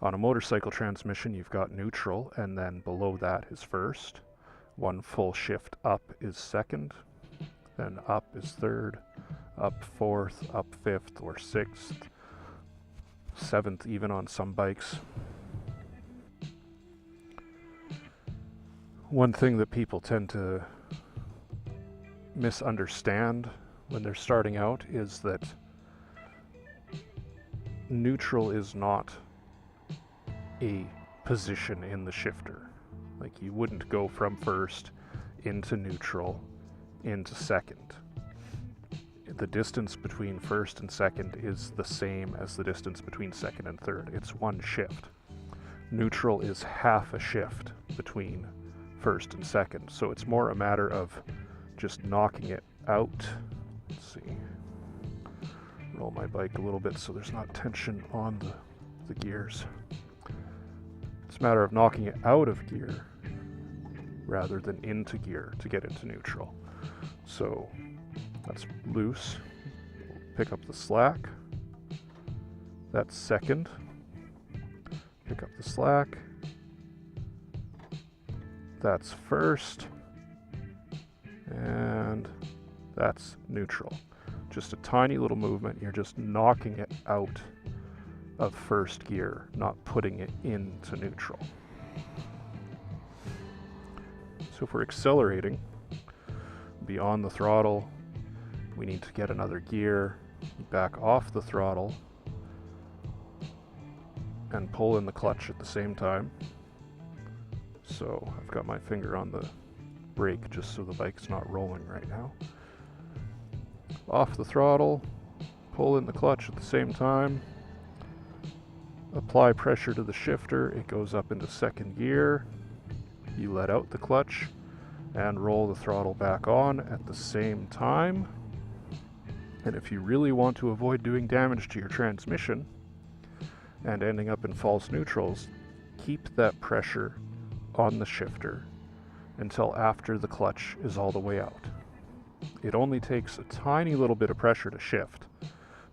On a motorcycle transmission, you've got neutral, and then below that is first. One full shift up is second, then up is third, up fourth, up fifth or sixth, seventh even on some bikes. One thing that people tend to misunderstand when they're starting out is that neutral is not a position in the shifter. Like, you wouldn't go from first into neutral into second. The distance between first and second is the same as the distance between second and third. It's one shift. Neutral is half a shift between first and second, so it's more a matter of just knocking it out. Let's see. Roll my bike a little bit so there's not tension on the gears. It's a matter of knocking it out of gear rather than into gear to get into neutral. So that's loose. Pick up the slack. That's second. Pick up the slack. That's first. And that's neutral. Just a tiny little movement. You're just knocking it out of first gear, not putting it into neutral. So if we're accelerating beyond the throttle, we need to get another gear, back off the throttle, and pull in the clutch at the same time. So I've got my finger on the brake just so the bike's not rolling right now. Off the throttle, pull in the clutch at the same time, apply pressure to the shifter, it goes up into second gear, you let out the clutch and roll the throttle back on at the same time. And if you really want to avoid doing damage to your transmission and ending up in false neutrals, keep that pressure on the shifter until after the clutch is all the way out. It only takes a tiny little bit of pressure to shift,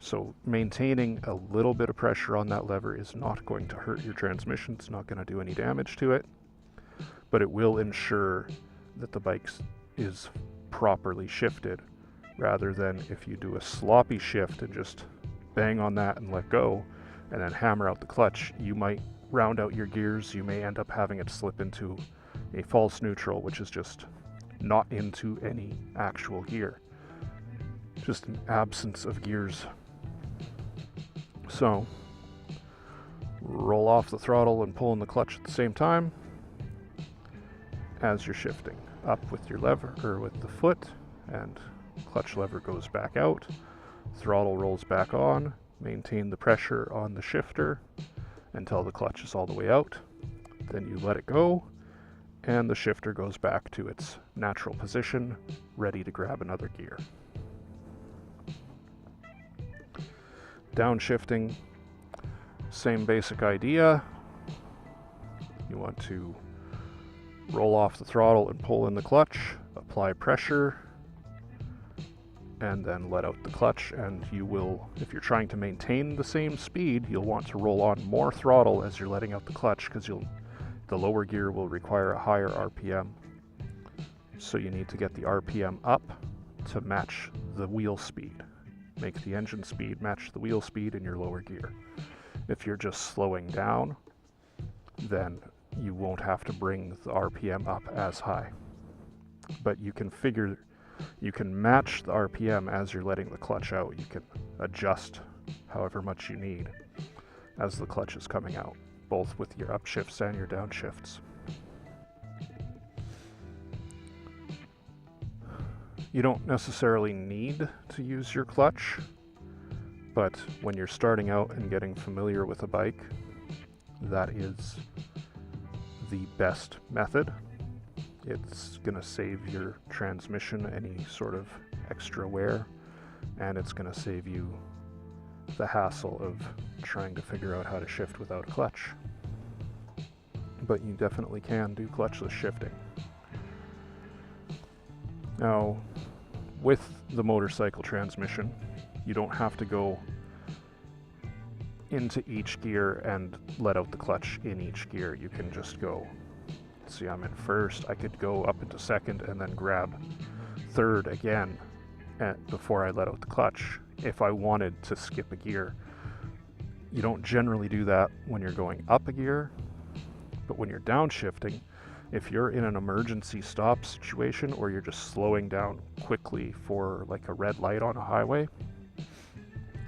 so maintaining a little bit of pressure on that lever is not going to hurt your transmission. It's not going to do any damage to it, but it will ensure that the bike is properly shifted, rather than if you do a sloppy shift and just bang on that and let go and then hammer out the clutch, you might round out your gears. You may end up having it slip into a false neutral, which is just not into any actual gear, just an absence of gears. So roll off the throttle and pull in the clutch at the same time as you're shifting. Up with your lever, or with the foot, and clutch lever goes back out, throttle rolls back on, maintain the pressure on the shifter until the clutch is all the way out, then you let it go, and the shifter goes back to its natural position, ready to grab another gear. Downshifting, same basic idea. You want to roll off the throttle and pull in the clutch, apply pressure, and then let out the clutch, and you will, if you're trying to maintain the same speed, you'll want to roll on more throttle as you're letting out the clutch, because the lower gear will require a higher RPM. So you need to get the RPM up to match the wheel speed. Make the engine speed match the wheel speed in your lower gear. If you're just slowing down, then you won't have to bring the RPM up as high. But you can match the RPM as you're letting the clutch out. You can adjust however much you need as the clutch is coming out, both with your upshifts and your downshifts. You don't necessarily need to use your clutch, but when you're starting out and getting familiar with a bike, that is the best method. It's going to save your transmission any sort of extra wear, and it's going to save you the hassle of trying to figure out how to shift without a clutch. But you definitely can do clutchless shifting. Now, with the motorcycle transmission, you don't have to go into each gear and let out the clutch in each gear. You can just go, see, I'm in first, I could go up into second and then grab third again before I let out the clutch if I wanted to skip a gear. You don't generally do that when you're going up a gear, but when you're downshifting, if you're in an emergency stop situation or you're just slowing down quickly for like a red light on a highway,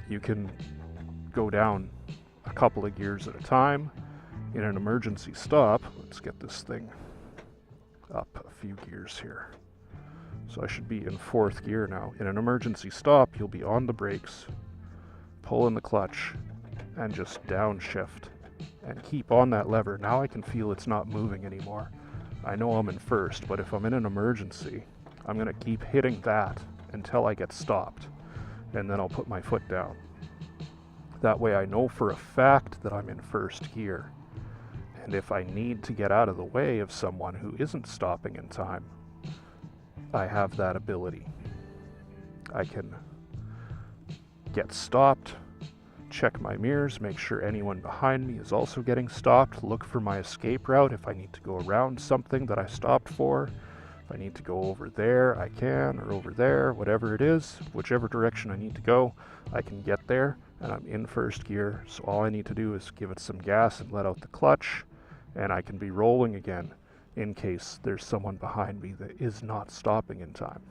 you can go down a couple of gears at a time. In an emergency stop, let's get this thing up a few gears here. So I should be in fourth gear now. In an emergency stop, you'll be on the brakes, pull in the clutch, and just downshift and keep on that lever. Now I can feel it's not moving anymore. I know I'm in first, but if I'm in an emergency, I'm going to keep hitting that until I get stopped, and then I'll put my foot down. That way I know for a fact that I'm in first gear. And if I need to get out of the way of someone who isn't stopping in time, I have that ability. I can get stopped, check my mirrors, make sure anyone behind me is also getting stopped, look for my escape route if I need to go around something that I stopped for. If I need to go over there, I can, or over there, whatever it is, whichever direction I need to go, I can get there, and I'm in first gear, so all I need to do is give it some gas and let out the clutch, and I can be rolling again in case there's someone behind me that is not stopping in time.